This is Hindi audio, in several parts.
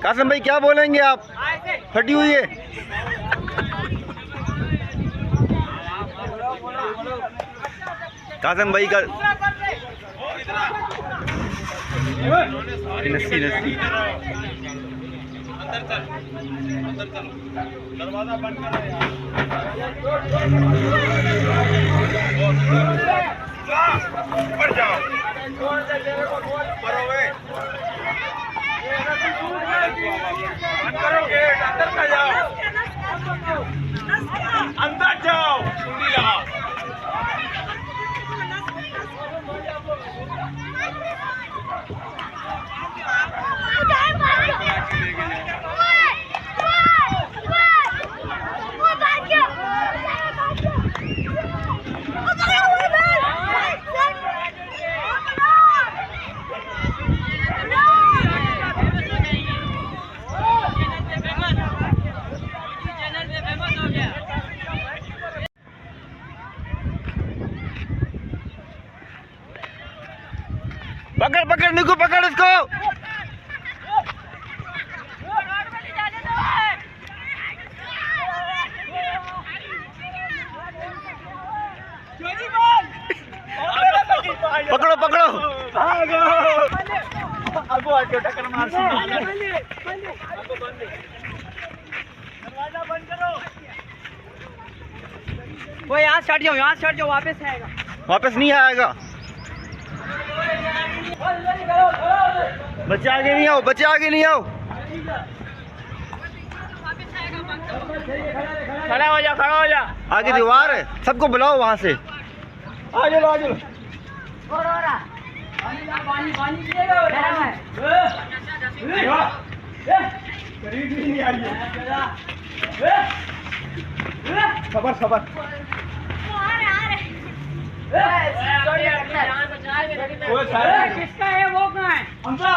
कासिम भाई क्या बोलेंगे आप? फटी हुई है। कासिम भाई का नस्सी नस्सी दरवाजा बंद करो यार। बंद करो गेट, अंदर का जाओ, अंदर जाओ, कुंडी लगाओ। पकड़ पकड़ निकू, पकड़ इसको। पकड़ो पकड़ो। टक्कर मार, दरवाजा बंद करो। वो यहाँ से हट जाओ, यहाँ से हट जाओ, वापस आएगा। वापस नहीं आएगा। बच्चे आगे नहीं आओ, बच्चे आगे नहीं आओ। खड़ा हो जा, खड़ा हो जा। आगे दीवार है, सबको बुलाओ वहां से। आ जाओ, आ जाओ। करीब भी नहीं आ रही है। खबर खबर। किसका है वो? कहाँ है? हमसा।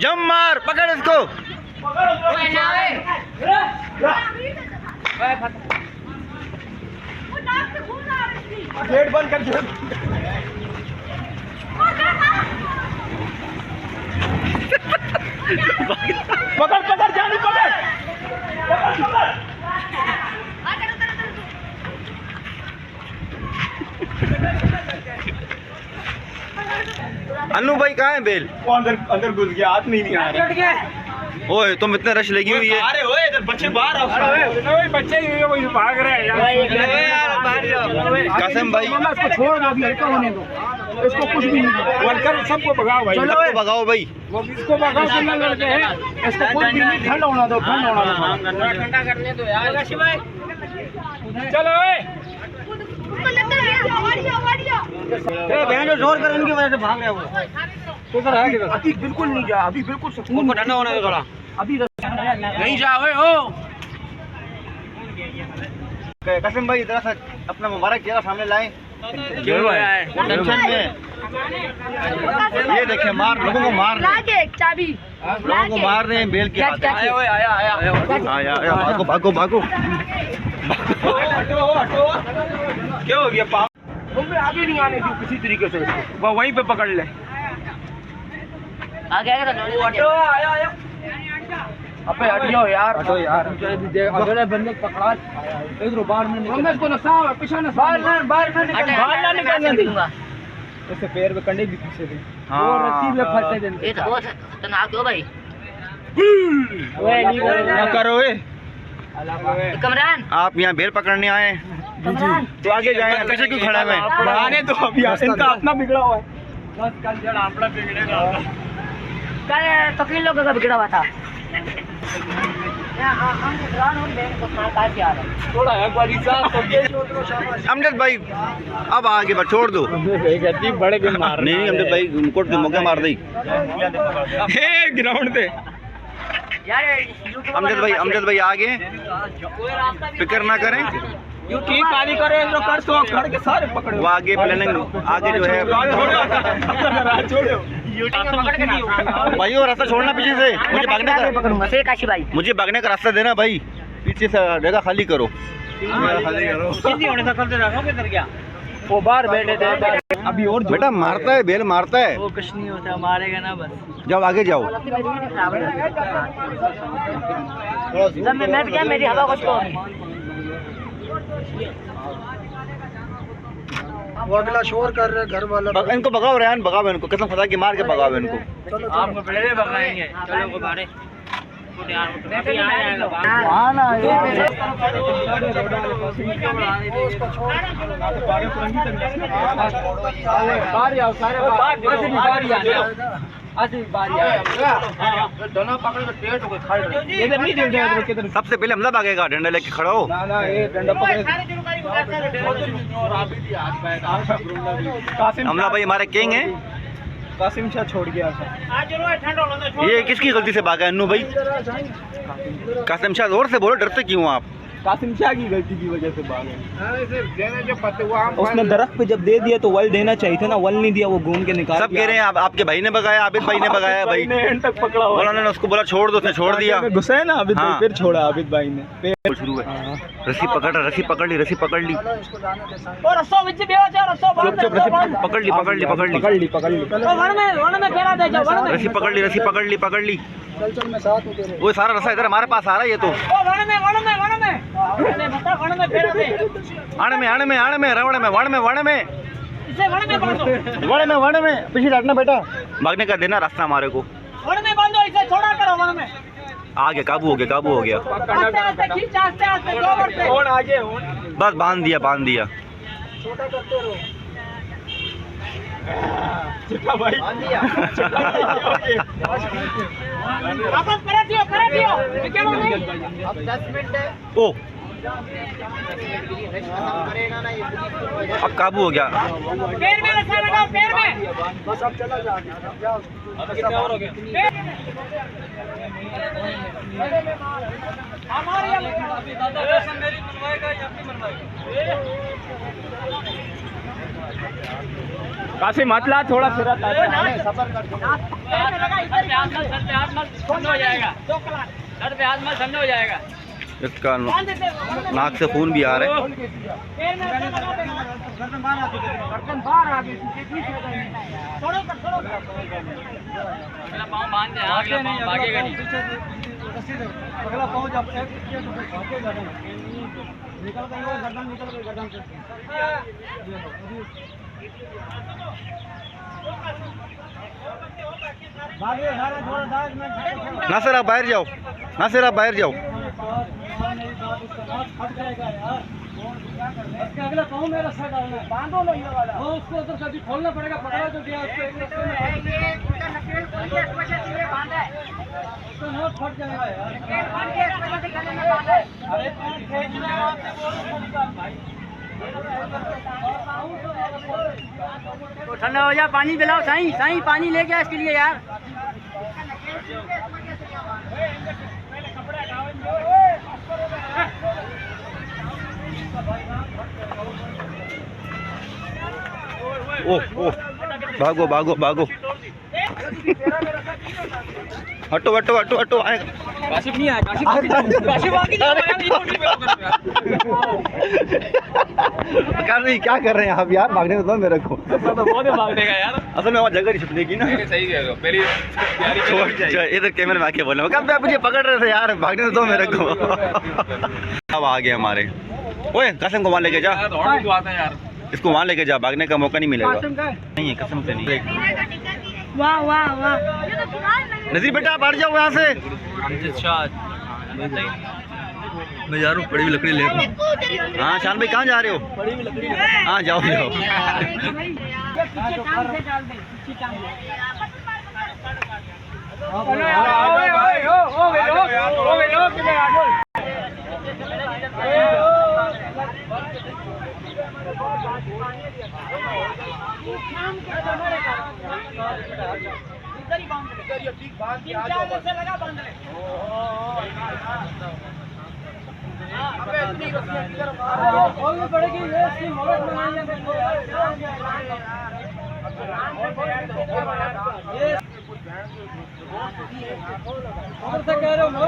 जम मार, पकड़ इसको। गेट बंद कर, गेट। पकड़ पकड़, जानी पकड़, पकड़ पकड़। अन्नू भाई कहाँ है बेल? वो अंदर अंदर घुस गया, हाथ नहीं आ रहा। ओए तुम इतने रश लगी हुई है। अरे ओए, इधर बच्चे बाहर आओ। बच्चे ही भाग रहे हैं यार। कासिम भाई इसको छोड़ दो, अभी हल्का होने दो, इसको कुछ भी नहीं। वर्कर सबको भगाओ भाई, सबको भगाओ भाई। वो इसको भगाओ, कितना लड़के हैं, इसको कुछ भी नहीं। ठंड होना दो, ठंड होना दो, ठंडा करने दो यार। चलो बहन जो जोर कर, उनकी वजह से भाग रहे हो। अभी बिल्कुल नहीं जा, अभी बिल्कुल उनको ठंडा होने दो थोड़ा। अभी नहीं जा हो। कासिम भाई इधर अपना मुबारक चेहरा सामने लाएं। टेंशन में ये देखें, मार लोगों को मार रहे, चाबी लोगों को मार रहे हैं बेल के हाथ। आया भागो भागो भागो। क्या हो गया? पाप तुम्हें आगे नहीं आने दी किसी तरीके से, वो वहीं पे पकड़ ले। आगे आएगा तो आया। अबे हटियो यार, हटो यार। अगले बंदे पकड़ा इधर बाहर में निकल। इसको नसा पीछे नसा, बाहर ना निकलने दूंगा। इससे पैर पे कंडे भी फंसे थे, वो रस्सी में फंसे थे। ये तो बहुत खतरनाक हो भाई। ओए ना करो ए। कमरान, आप यहाँ बेल पकड़ने आए हैं तो आगे जाए, पीछे क्यों खड़ा है? बढ़ाने दो अभी, इनका अपना बिगड़ा हुआ है। बस कल जड़ आपड़ा बिगड़ेगा। कल तो किन लोगों का बिगड़ा हुआ था। थोड़ा एक बार अमजद भाई अब आगे बढ़, छोड़ दो। बड़े भी मार नहीं अमजद भाई कोट के मौके मार दी। ग्राउंड पे अमजद भाई आगे, फिक्र ना करें। की काली करे जो कर सो खड़ के सारे पकड़ो। वो आगे प्लानिंग आगे जो है छोड़ो भाई, वो रास्ता छोड़ना पीछे से। मुझे भागने का, काशी भाई, मुझे भागने का रास्ता देना भाई। पीछे से जगह खाली करो। होने से करते रखो किधर क्या वो बाहर बैठे थे अभी और बेटा मारता है, बेल मारता है। वो कुछ नहीं होता, मारेगा ना बस। जाओ आगे जाओ। मैं भी क्या मेरी हवा कुछ को वो अगला शोर कर रहे घर वाला। इनको भगाओ रेहान, भगाओ इनको, कसम खुदा की मार के भगाओ इनको। आपको पहले भगाएंगे, चलो को बारे सबसे पहले हमला भागेगा, डंडा लेके खड़ा हो। हमला भाई हमारे किंग है। कासिम शाह छोड़ गया था। ये किसकी गलती से भागा अन्नू भाई? कासिम शाह, जोर से बोलो, डरते क्यों आप? कासिम शाह की गलती की वजह से भागे। उसने दरख्त पे जब दे दिया तो वल देना चाहिए था ना, वल नहीं दिया, वो घूम के निकाल। सब कह रहे हैं आपके भाई ने भगाया, आबिद भाई ने भगाया। भाई एंड तक पकड़ा हुआ। उन्होंने उसको बोला छोड़ दो, उसने छोड़ दिया। गुस्सा है ना आबिद भाई, हाँ। फिर छोड़ा आबिद भाई ने। शुरू है, रस्सी पकड़ ली, रस्सी पकड़ ली। चुप पकड़ ली। चल मैं साथ हूं तेरे। वो सारा रस्सा इधर हमारे पास आ रहा है। ये तो वण में पीछे हटना बेटा, भागने का देना रास्ता हमारे को। आ गया, काबू हो गया, काबू हो गया। कौन आगे हो? बस बांध दिया, बांध दिया। छोटा करते रहो। चिट्टा भाई अब 10 मिनट है। ओ अब काबू हो गया। पैर में रस्सा लगाओ, पैर में। बस अब चला जाओ। अब कितना और हो गया? हमारे मेरी मनवाएगा या अपनी मनवाएगा? कासिम मतला थोड़ा फिरत आता है। सफर कर दो। समझ हो जाएगा। इसका नाक से खून भी आ रहा है। भागेगा नहीं। अगला पाँव जब निकल गई गर्दन, निकल गई गर्दन से। नासिर आप बाहर जाओ, नासिर आप बाहर जाओ। अगला पाँव में रस्सा डालना है, बांधो लो ये वाला। वो उसको उधर कभी खोलना पड़ेगा, पकड़ा तो दिया उसको एक रस्से में। उसका नोट फट जाएगा यार। अरे खींचने आपसे बोलो उसको निकाल भाई। तो ठंडा हो जा, पानी पिलाओ। साईं साईं पानी ले गया इसके लिए यार। ओह ओह, भागो भागो भागो। हटो हटो हटो हटो। काशिफ नहीं आया, काशिफ क्या कर रहे हैं आप यार? भागने दो मेरे को। बहुत भागने का यार। असल में वहाँ जगह नहीं छुपने की ना। सही कह रहे हो, मेरी इधर कैमरे में आके बोला, कब आप मुझे पकड़ रहे थे यार? भागने दो मेरे को। अब आ गए हमारे। ओए कसम को वहाँ लेके जा, इसको वहाँ लेके जा, भागने का मौका नहीं मिलेगा। नहीं है, कसम से नहीं। वाह वाह वाह। नजीर बेटा आप हट जाओ यहाँ से। मैं जा रहा हूँ, पड़ी हुई लकड़ी लेकर। हाँ शान भाई कहाँ जा रहे हो? हाँ जाओ जाओ।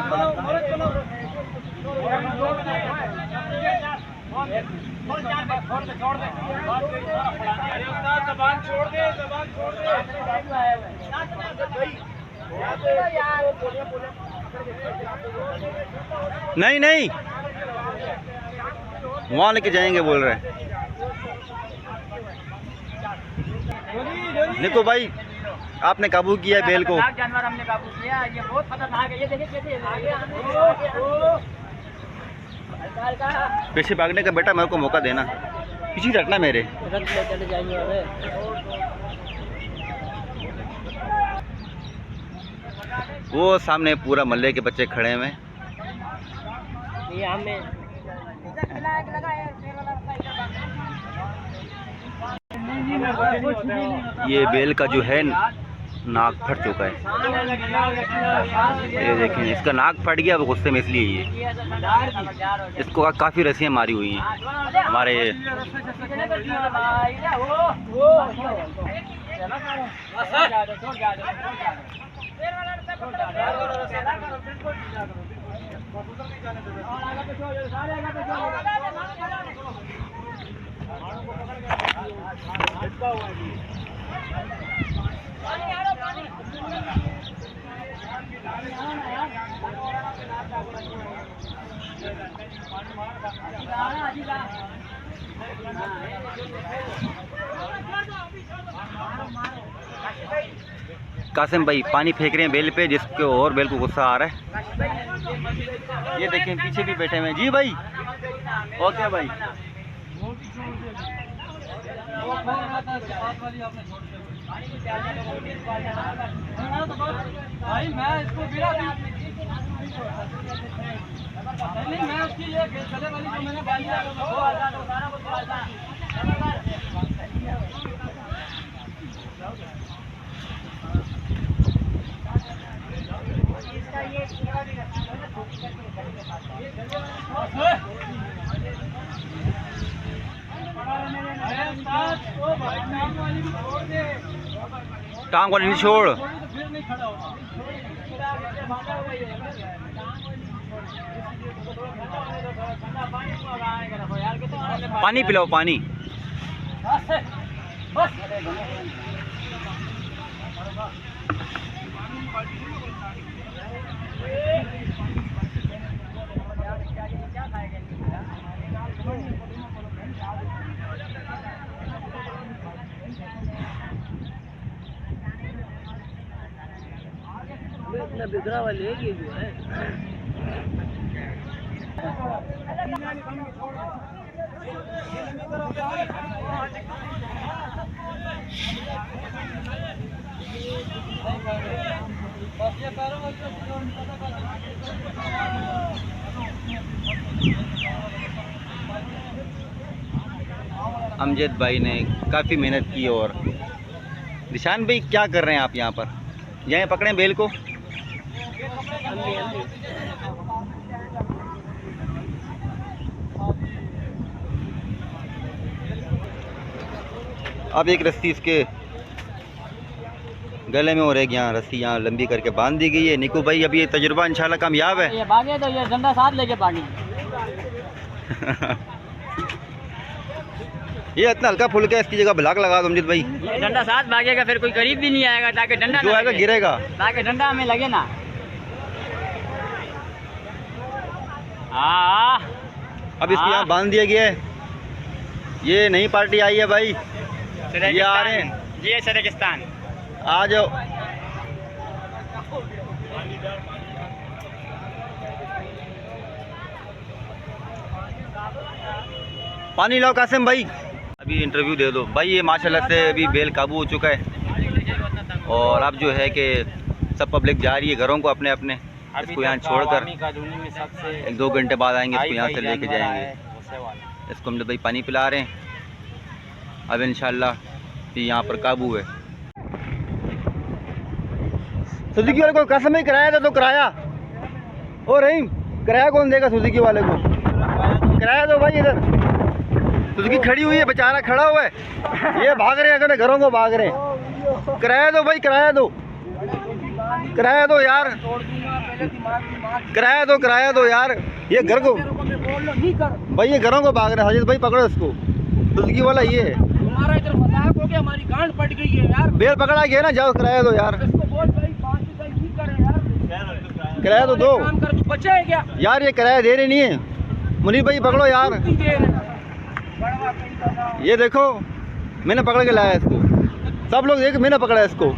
बनाओ। नहीं नहीं, वहाँ लेके जाएंगे बोल रहे हैं। निको भाई, आपने काबू किया है बेल को। जानवर हमने काबू किया, ये बहुत खतरनाक है। ये देखिए कैसे पीछे भागने का बेटा, मेरे को मौका देना, पीछे हटना मेरे। चले जाएंगे। वो सामने पूरा मोहल्ले के बच्चे खड़े हुए हैं। ये हमें ये बेल का जो है नाक फट चुका है। ये देखें, इसका नाक फट गया, वो गुस्से में इसलिए ये इसको काफ़ी रस्सियाँ मारी हुई हैं हमारे। कासिम भाई पानी फेंक रहे हैं बेल पे, जिसके और बेल को गुस्सा आ रहा है। ये देखें पीछे भी बैठे हुए हैं। जी भाई, ओके भाई। भाई मैं इसको गिरा दी, नहीं मैं उसकी ये गले वाली जो मैंने बांधी है टांग वाली नहीं छोड़। पानी पिलाओ, पानी। इतना बिगड़ा वाले ये जो है। अमजद भाई ने काफ़ी मेहनत की। और निशान भाई क्या कर रहे हैं आप यहाँ पर? यहाँ पकड़ें बेल को। अब एक रस्सी इसके गले में और एक यहाँ रस्सी यहाँ लंबी करके बांध दी गई है। निकू भाई, अब ये तजुर्बा इंशाल्लाह कामयाब है। ये भागे तो ये डंडा साथ लेके भागी। ये इतना हल्का फुल्का, इसकी जगह ब्लॉक लगा दो अमजद भाई। ये डंडा साथ भागेगा, फिर कोई करीब भी नहीं आएगा, ताकि डंडा जो आएगा गिरेगा, ताकि डंडा हमें लगे ना। हाँ, अब इसको यहाँ बांध दिया गया है। ये नई पार्टी आई है भाई, ये आ रहे हैं। ये सरेकिस्तान, आ जाओ। पानी लाओ कासिम भाई। अभी इंटरव्यू दे दो भाई। ये माशाल्लाह से अभी बेल काबू हो चुका है और अब जो है कि सब पब्लिक जा रही है घरों को अपने अपने। इसको यहाँ छोड़कर 1-2 घंटे बाद आएंगे, इसको यहाँ से लेके जाएंगे। इसको हम भाई पानी पिला रहे हैं। अब इंशाल्लाह ये यहाँ पर काबू है। सुजुकी वाले को कसम ही कराया था, तो कराया। ओ रहीम, किराया कौन देगा सुजुकी वाले को? किराया दो भाई। इधर सुजुकी खड़ी हुई है, बेचारा खड़ा हुआ है, ये भाग रहे हैं, घरों को भाग रहे हैं। किराया दो भाई, किराया दो। किराया दो यार, तोड़ दूंगा, पहले दिमाग की मार किराया दो यार। ये घर को तेरे को मैं बोल लो नहीं कर। भाई, ये घरों को भाग रहे हैं। हजीत भाई पकड़ो इसको, तुझकी वाला ये है। तुम्हारा इधर मजाक हो गया, हमारी गांड पट गई है यार। बेल पकड़ा गया ना, जाओ किराया दो यार, इसको बोल भाई 5 रुपए नहीं करे यार। किराया तो दो काम कर, तू बचा है क्या? यार। ये किराया दे रही नहीं है। मुनीर भाई पकड़ो यार, नहीं दे रहे। बड़वा कहीं का ना। ये देखो मैंने पकड़ के लाया इसको, सब लोग देख मैंने पकड़ा इसको।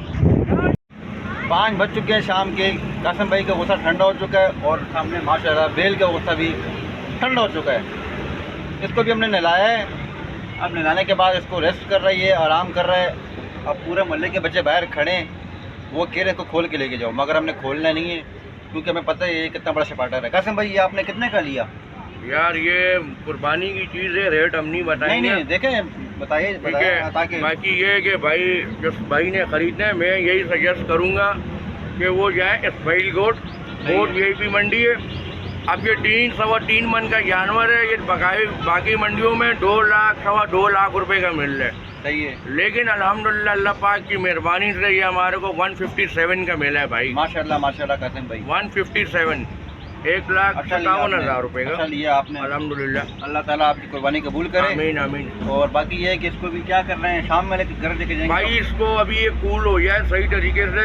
5 बज चुके हैं शाम के। कासिम भाई का गुस्सा ठंडा हो चुका है और सामने माशाल्लाह बेल का गुस्सा भी ठंडा हो चुका है। इसको भी हमने नहलाया है। अब नहलाने के बाद इसको रेस्ट कर रही है, आराम कर रहा है। अब पूरे मोहल्ले के बच्चे बाहर खड़े हैं, वो कह रहे हैं इसको खोल के लेके जाओ, मगर हमने खोलना नहीं है क्योंकि हमें पता है ये कितना बड़ा सपाटर है। कासिम भाई ये आपने कितने का लिया? यार ये कुर्बानी की चीज़ है, रेट हम नहीं नहीं बताएंगे। नहीं देखें, बताइए ठीक है, ताकि बाकी ये है कि भाई जिस भाई ने खरीदना है, मैं यही सजेस्ट करूंगा कि वो जाए इस्माइल गोट वीआईपी मंडी है। अब ये 3-3.25 मन का जानवर है। ये बाकी मंडियों में 2 लाख 2.25 लाख रुपए का मिल रहा है, सही है। लेकिन अल्हम्दुलिल्लाह अल्लाह पाक की मेहरबानी से ये हमारे को 157 का मिला है भाई। माशाल्लाह माशाल्लाह कासिम भाई, 157, 1,57,000 रुपए अच्छा का। लिया आपने। अल्हम्दुलिल्लाह, अल्लाह ताला आपकी कुर्बानी कबूल करे। आमीन आमीन। और बाकी ये है कि इसको भी क्या कर रहे हैं, शाम में लेकर घर लेके जाएंगे भाई इसको अभी ये कूल हो जाए सही तरीके से,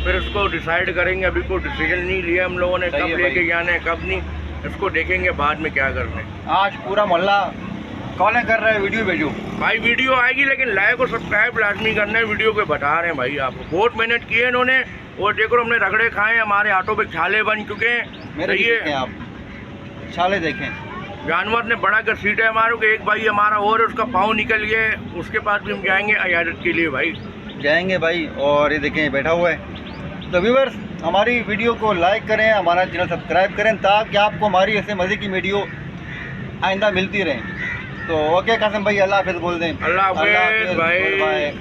फिर इसको डिसाइड करेंगे। अभी कोई डिसीजन नहीं लिया हम लोगों ने, सही कब है लेके भाई। जाना है कब नहीं, इसको देखेंगे बाद में क्या करना है। आज पूरा मोहल्ला कॉलें कर रहा है, वीडियो भेजो भाई वीडियो आएगी, लेकिन लाइक और सब्सक्राइब लाजमी करना है। वीडियो के बता रहे हैं भाई आपको, बहुत मेहनत की है इन्होंने। और देखो हमने रगड़े खाए, हमारे ऑटो पे छाले बन चुके हैं। मेरे भी ये देखें आप, छाले देखें। जानवर ने बड़ा कर सीटा है हमारे को। एक भाई हमारा और है, उसका पाँव निकल गया है, उसके पास भी हम जाएंगे इयादत के लिए भाई। जाएंगे भाई। और ये देखें बैठा हुआ है। तो व्यूअर्स हमारी वीडियो को लाइक करें, हमारा चैनल सब्सक्राइब करें ताकि आपको हमारी ऐसे मज़े की वीडियो आइंदा मिलती रहें। तो ओके कासिम भाई, अल्लाह हाफिज़ बोल दें। अल्लाह हाफिज़ भाई। बाय।